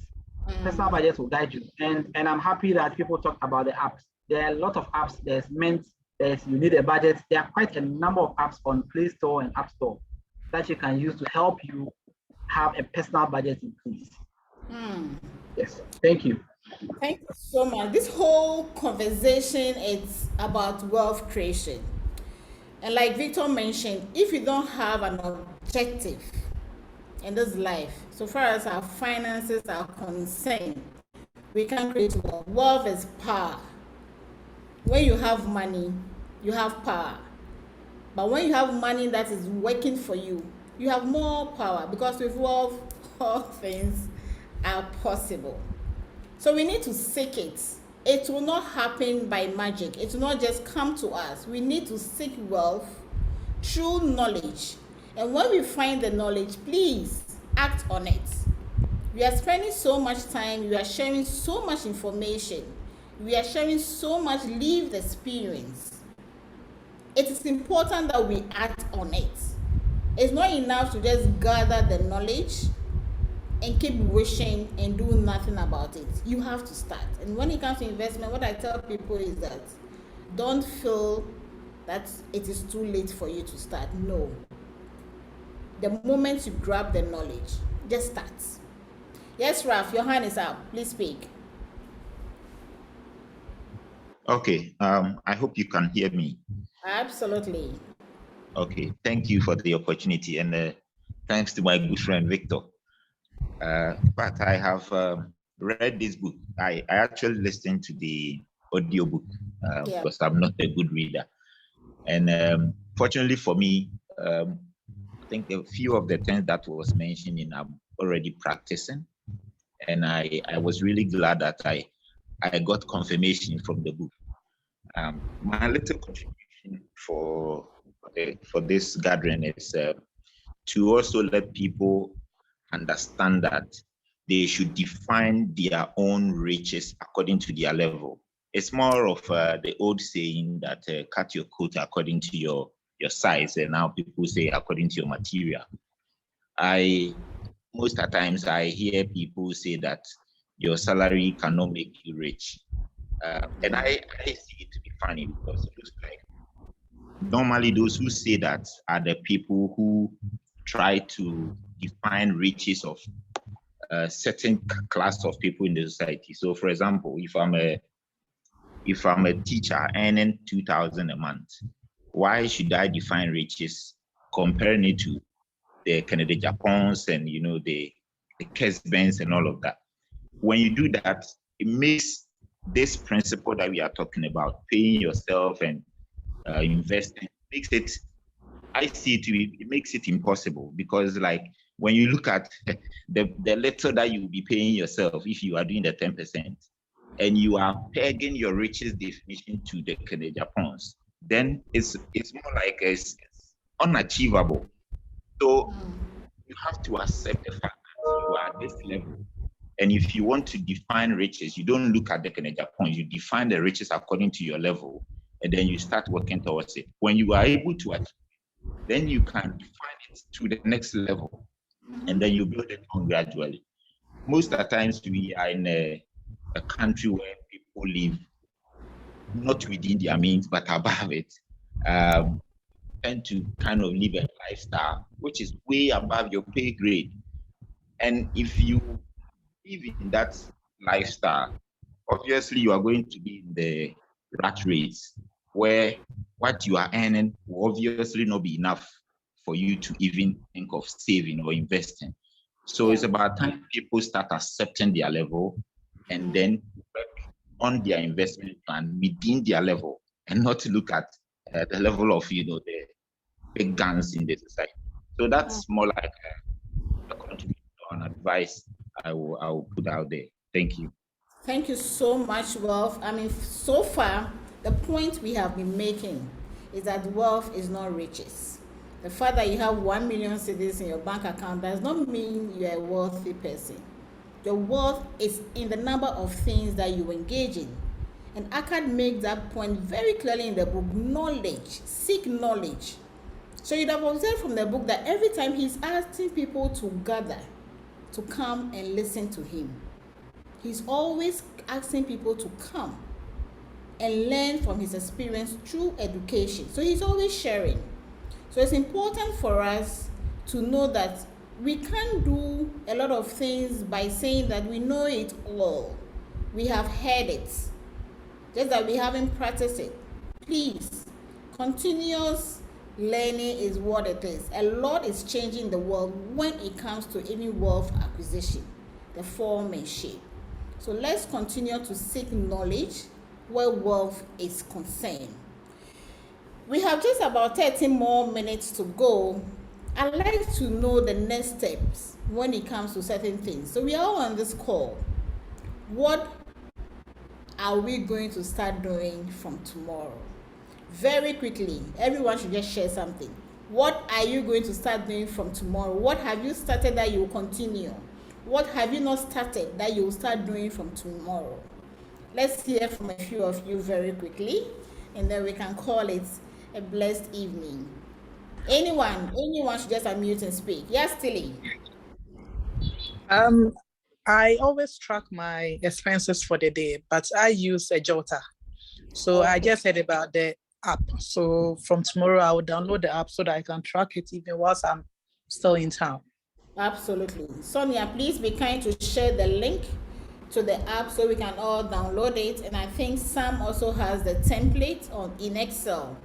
Personal budget will guide you. And I'm happy that people talk about the apps. There are a lot of apps. There's Mint, there's You Need a Budget. There are quite a number of apps on Play Store and App Store that you can use to help you have a personal budget in place. Yes, thank you. Thank you so much. This whole conversation is about wealth creation. And like Victor mentioned, if you don't have an objective in this life, so far as our finances are concerned, we can create wealth. Wealth is power. When you have money, you have power. But when you have money that is working for you, you have more power, because with wealth, all things are possible. So we need to seek it. It will not happen by magic. It will not just come to us. We need to seek wealth through knowledge. And when we find the knowledge, please act on it. We are spending so much time, we are sharing so much information, we are sharing so much lived experience. It is important that we act on it. It's not enough to just gather the knowledge and keep wishing and do nothing about it. You have to start. And when it comes to investment, what I tell people is that don't feel that it is too late for you to start. No. The moment you grab the knowledge, just start. Yes, Raf, your hand is up. Please speak. Okay, I hope you can hear me. Absolutely. Okay, thank you for the opportunity, and thanks to my good friend Victor. But I have read this book. I actually listened to the audiobook because I'm not a good reader. And fortunately for me, I think a few of the things that was mentioned in I'm already practicing. And I was really glad that I got confirmation from the book. My little contribution for this gathering is to also let people understand that they should define their own riches according to their level. It's more of the old saying that cut your coat according to your size, and now people say according to your material. Most of the times I hear people say that your salary cannot make you rich. And I see it to be funny, because it looks like normally those who say that are the people who try to define riches of a certain class of people in the society. So for example, if I'm a teacher earning 2,000 a month, why should I define riches comparing it to the Canada Japans and the the cash bends and all of that. When you do that, it makes this principle that we are talking about, paying yourself and investing, makes it, I see it makes it impossible, because like when you look at the little that you'll be paying yourself if you are doing the 10%, and you are pegging your richest definition to the Canadian pounds, then it's more like it's unachievable. So you have to accept the fact that you are at this level. And if you want to define riches, you don't look at the Canadian points, you define the riches according to your level, and then you start working towards it. When you are able to achieve it, then you can define it to the next level, and then you build it on gradually. Most of the times we are in a country where people live not within their means, but above it, tend to kind of live a lifestyle which is way above your pay grade. And if you live in that lifestyle, obviously you are going to be in the rat race where what you are earning will obviously not be enough for you to even think of saving or investing. So it's about time people start accepting their level and then work on their investment plan within their level, and not to look at the level of the big guns in the society. So that's more like a contribution and advice I will put out there. Thank you. Thank you so much, Wealth. I mean, so far, the point we have been making is that wealth is not riches. The fact that you have 1 million cedis in your bank account does not mean you're a wealthy person. Your wealth is in the number of things that you engage in. And Akkad makes that point very clearly in the book, knowledge, seek knowledge. So you'd have observed from the book that every time he's asking people to gather, to come and listen to him. He's always asking people to come and learn from his experience through education. So he's always sharing. So it's important for us to know that we can't do a lot of things by saying that we know it all. We have heard it, just that we haven't practiced it. Please, continuous learning is what it is. A lot is changing the world when it comes to any wealth acquisition, the form and shape. So let's continue to seek knowledge where wealth is concerned. We have just about 30 more minutes to go. I'd like to know the next steps when it comes to certain things. So we are all on this call. What are we going to start doing from tomorrow? Very quickly, everyone should just share something. What are you going to start doing from tomorrow? What have you started that you will continue? What have you not started that you will start doing from tomorrow? Let's hear from a few of you very quickly, and then we can call it a blessed evening. Anyone should just unmute and speak. Yes, Tilly. I always track my expenses for the day, but I use a jotter. So I just heard about the app. So from tomorrow, I will download the app so that I can track it even whilst I'm still in town. Absolutely. Sonia, please be kind to share the link to the app so we can all download it. And I think Sam also has the template in Excel.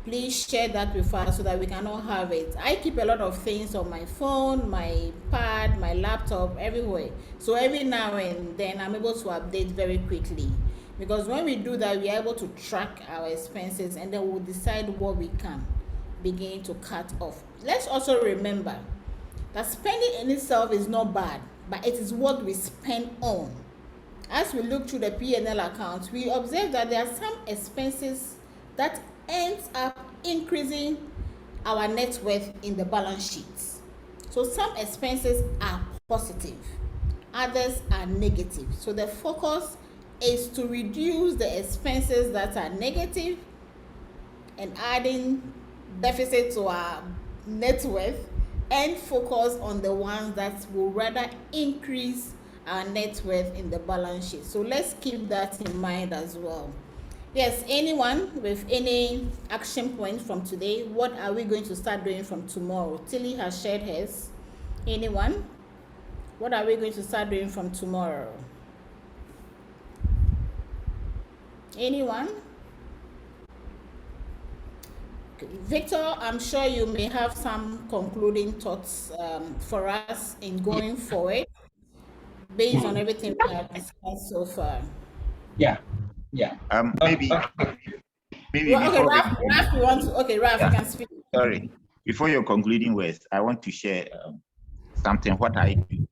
Please share that with us so that we can all have it. I keep a lot of things on my phone, my pad, my laptop, everywhere. So every now and then I'm able to update very quickly. Because when we do that, we are able to track our expenses, and then we'll decide what we can begin to cut off. Let's also remember that spending in itself is not bad, but it is what we spend on. As we look through the P&L account, we observe that there are some expenses that ends up increasing our net worth in the balance sheet. So some expenses are positive, others are negative. So the focus is to reduce the expenses that are negative and adding deficit to our net worth, and focus on the ones that will rather increase our net worth in the balance sheet. So let's keep that in mind as well. Yes, anyone with any action point from today? What are we going to start doing from tomorrow? Tilly has shared hers. Anyone? What are we going to start doing from tomorrow? Anyone? Victor, I'm sure you may have some concluding thoughts for us in going forward. based on everything we have discussed so far. Yeah. Maybe Well, okay, before we Raf, you want to? Okay, Raf, Yeah. you can speak. sorry, before your concluding words, I want to share something what I do.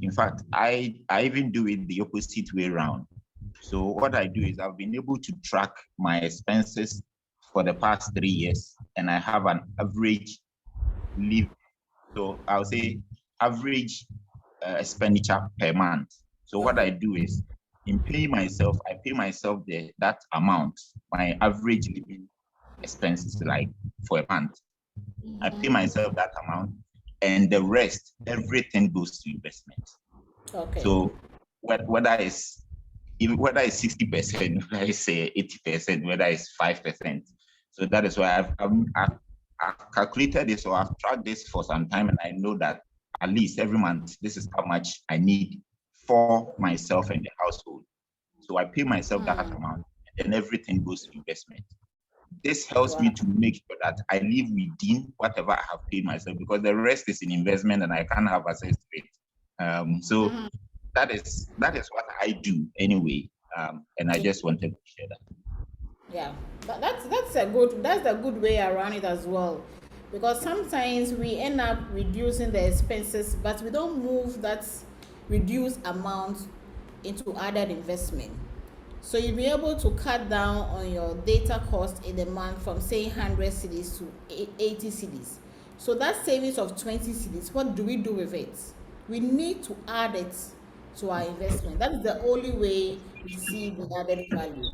In fact, I even do it the opposite way around. So what I do is I've been able to track my expenses for the past 3 years, and I have an average leave. So I'll say average expenditure per month. So what I do is in paying myself, I pay myself that amount, my average living expenses like for a month. I pay myself that amount, and the rest, everything goes to investment. Okay. So whether it's 60%, whether it's 80%, whether it's 5%. So that is why I've calculated this, or I've tracked this for some time, and I know that at least every month, this is how much I need for myself and the household. So I pay myself that amount, and everything goes to investment. This helps me to make sure that I live within whatever I have paid myself, because the rest is in investment and I can't have access to it. So that is what I do anyway, and I just wanted to share that. Yeah, that's a good way around it as well, because sometimes we end up reducing the expenses, but we don't move that reduced amount into other investment. So you'll be able to cut down on your data cost in a month from say 100 cedis to 80 cedis. So that savings of 20 cedis, what do we do with it? We need to add it to our investment. That's the only way we see the added value.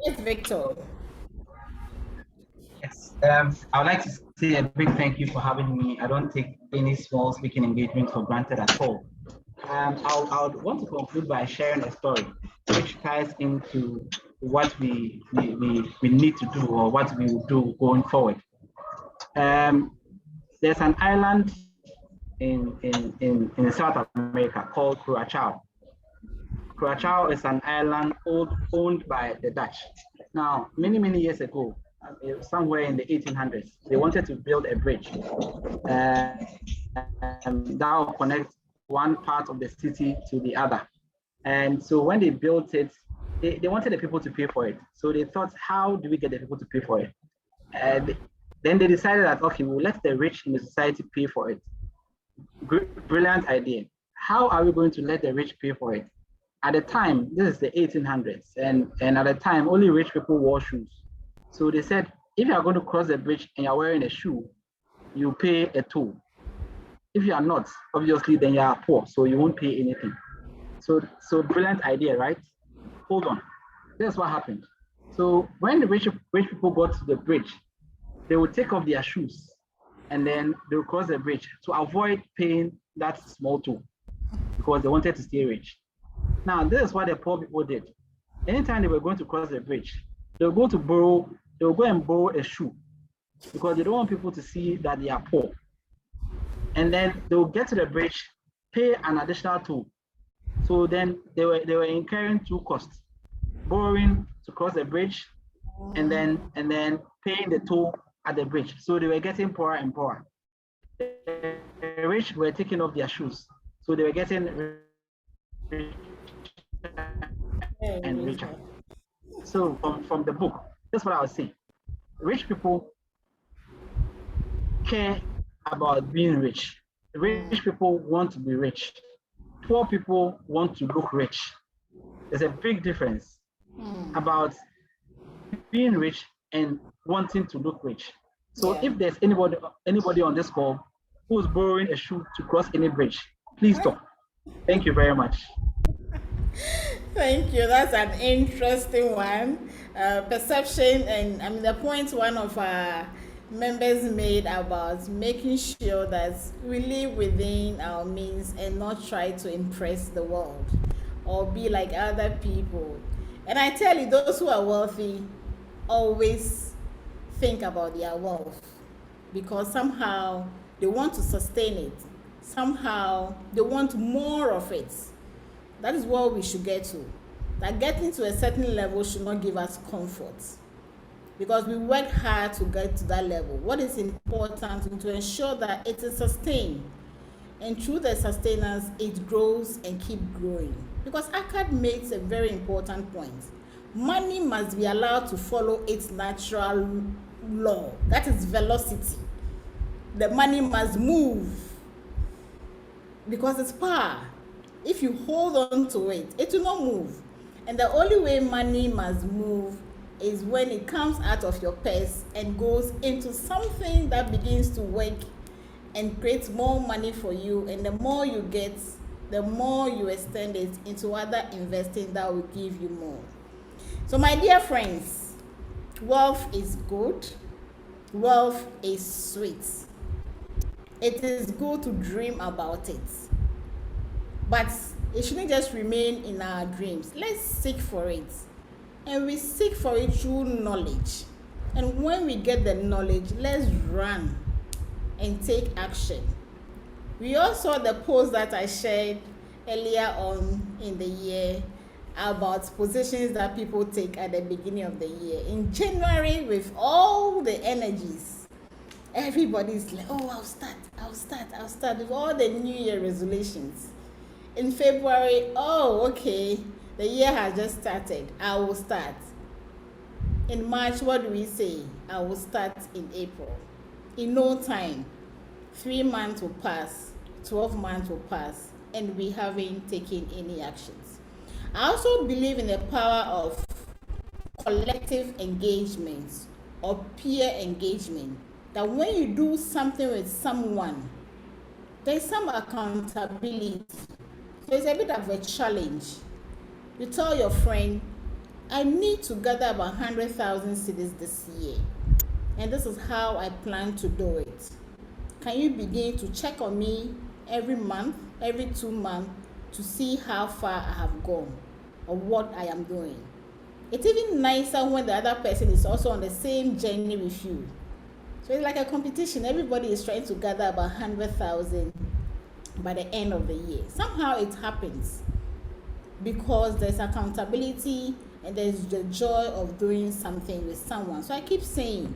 Yes, Victor. Yes. I would like to say a big thank you for having me. I don't take any small speaking engagement for granted at all. I would want to conclude by sharing a story which ties into what we need to do, or what we will do going forward. There's an island in South America called Curacao. Curacao is an island owned by the Dutch. Now, many years ago, somewhere in the 1800s, they wanted to build a bridge that will connect one part of the city to the other. And so when they built it, they wanted the people to pay for it. So they thought, how do we get the people to pay for it? And then they decided that, okay, we'll let the rich in the society pay for it. Brilliant idea. How are we going to let the rich pay for it? At the time, this is the 1800s, and at the time, only rich people wore shoes. So they said, if you are going to cross the bridge and you're wearing a shoe, you pay a toll. If you are not, obviously, then you are poor, so you won't pay anything. So brilliant idea, right? Hold on. That's what happened. So when the rich people got to the bridge, they would take off their shoes, and then they would cross the bridge to avoid paying that small toll, because they wanted to stay rich. Now, this is what the poor people did. Anytime they were going to cross the bridge, they would go and borrow a shoe, because they don't want people to see that they are poor. And then they will get to the bridge, pay an additional toll. So then they were incurring two costs: borrowing to cross the bridge, and then paying the toll at the bridge. So they were getting poorer and poorer. The rich were taking off their shoes, so they were getting richer and richer. So from the book, that's what I was saying. Rich people care about being rich. Rich people want to be rich. Poor people want to look rich. There's a big difference about being rich and wanting to look rich. So if there's anybody on this call who's borrowing a shoe to cross any bridge, please stop. Thank you very much. Thank you. That's an interesting one. Perception, and I mean the point one of our members made about making sure that we live within our means and not try to impress the world or be like other people. And I tell you, those who are wealthy always think about their wealth, because somehow they want to sustain it. Somehow they want more of it. That is what we should get to. That getting to a certain level should not give us comfort, because we work hard to get to that level. What is important is to ensure that it is sustained. And through the sustenance, it grows and keep growing. Because Akkad makes a very important point. Money must be allowed to follow its natural law. That is velocity. The money must move because it's power. If you hold on to it, it will not move. And the only way money must move is when it comes out of your purse and goes into something that begins to work and creates more money for you. And the more you get, the more you extend it into other investing that will give you more. So my dear friends, wealth is good. Wealth is sweet. It is good to dream about it. But it shouldn't just remain in our dreams. Let's seek for it. And we seek for it through knowledge. And when we get the knowledge, let's run and take action. We all saw the post that I shared earlier on in the year about positions that people take at the beginning of the year. In January, with all the energies, everybody's like, oh, I'll start with all the New Year resolutions. In February, oh, okay, the year has just started, I will start. In March, what do we say? I will start in April. In no time, 3 months will pass, 12 months will pass, and we haven't taken any actions. I also believe in the power of collective engagement or peer engagement, that when you do something with someone, there's some accountability. So it's a bit of a challenge. You tell your friend, I need to gather about 100,000 cedis this year, and this is how I plan to do it. Can you begin to check on me every month, every 2 months, to see how far I have gone or what I am doing? It's even nicer when the other person is also on the same journey with you. So it's like a competition. Everybody is trying to gather about 100,000 by the end of the year. Somehow it happens because there's accountability and there's the joy of doing something with someone. So I keep saying,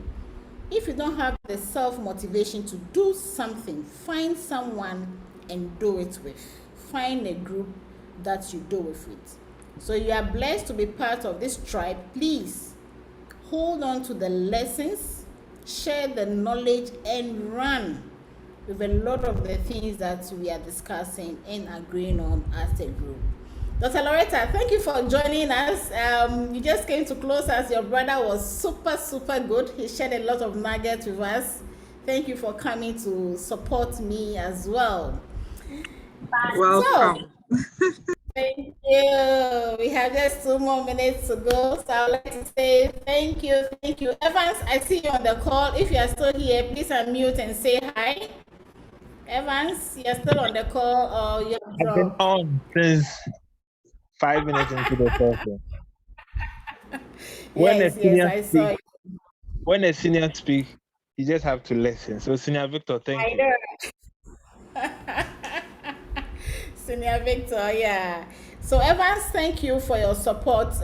if you don't have the self-motivation to do something, find someone and do it with. Find a group that you do it with. So you are blessed to be part of this tribe. Please hold on to the lessons, share the knowledge, and run with a lot of the things that we are discussing and agreeing on as a group. Dr. Loretta, thank you for joining us. You just came to close us. Your brother was super good. He shared a lot of nuggets with us. Thank you for coming to support me as well. Welcome. So, thank you. We have just 2 more minutes to go. So I would like to say thank you. Evans, I see you on the call. If you are still here, please unmute and say hi. Evans, you're still on the call or you're I've been on since 5 minutes into the session. Yes, I saw you. When a senior speaks, you just have to listen. So, Senior Victor, thank you. Senior Victor, yeah. So, Evans, thank you for your support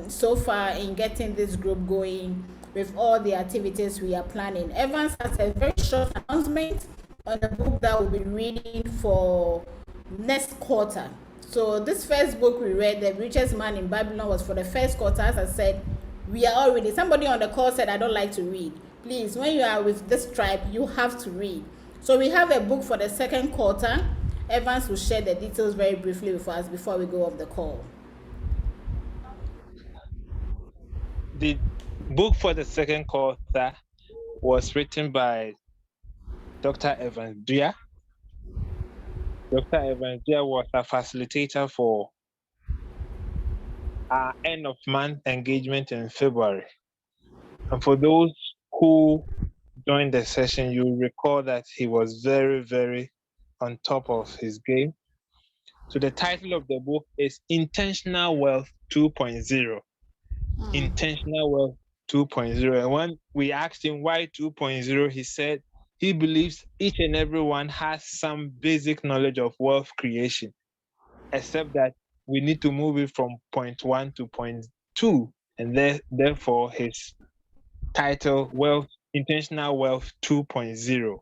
so far in getting this group going with all the activities we are planning. Evans has a very short announcement on the book that we'll be reading for next quarter. So this first book we read, The Richest Man in Babylon, was for the first quarter. As I said, we are all reading. Somebody on the call said, I don't like to read. Please, when you are with this tribe, you have to read. So we have a book for the second quarter. Evans will share the details very briefly with us before we go off the call. The book for the second quarter was written by Dr. Evans Dia. Dr. Evans Dia was a facilitator for our end of month engagement in February. And for those who joined the session, you recall that he was very on top of his game. So the title of the book is Intentional Wealth 2.0. Intentional Wealth 2.0. And when we asked him why 2.0, he said he believes each and everyone has some basic knowledge of wealth creation, except that we need to move it from point 1 to point 2. And therefore, his title, Intentional Wealth 2.0.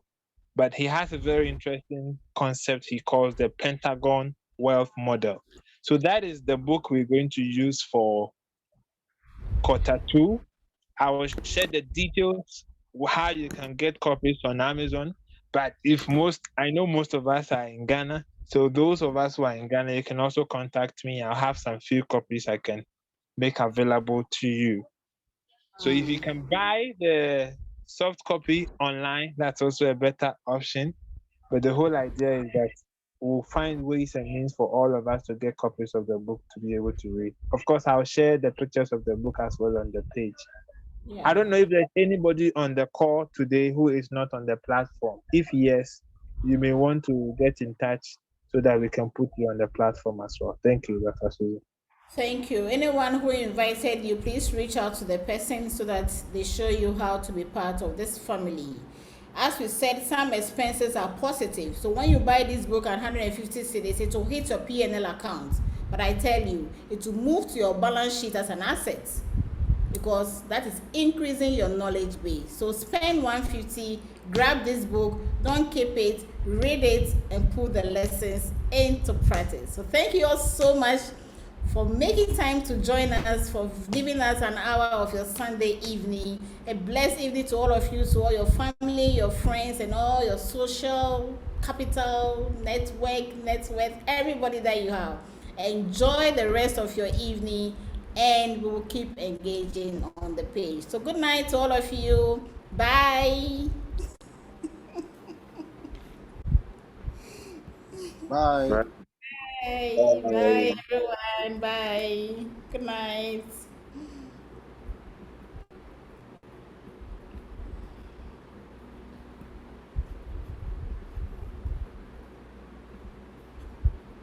but he has a very interesting concept he calls the Pentagon wealth model. So that is the book we're going to use for Q2. I will share the details how you can get copies on Amazon. But I know most of us are in Ghana, so those of us who are in Ghana, you can also contact me. I'll have some few copies I can make available to you. So if you can buy the soft copy online, that's also a better option. But the whole idea is that we'll find ways and means for all of us to get copies of the book to be able to read. Of course, I'll share the pictures of the book as well on the page. Yeah. I don't know if there's anybody on the call today who is not on the platform. If yes, you may want to get in touch so that we can put you on the platform as well. Thank you, Dr. Susan. Thank you. Anyone who invited you, please reach out to the person so that they show you how to be part of this family. As we said, some expenses are positive. So when you buy this book at 150 cedis, it will hit your P&L account. But I tell you, it will move to your balance sheet as an asset, because that is increasing your knowledge base. So spend 150, grab this book, don't keep it, read it, and put the lessons into practice. So thank you all so much for making time to join us, for giving us an hour of your Sunday evening. A blessed evening to all of you, to all your family, your friends, and all your social capital, network, everybody that you have. Enjoy the rest of your evening, and we will keep engaging on the page. So good night to all of you. Bye. Bye. Bye. Bye, everyone. Bye. Good night.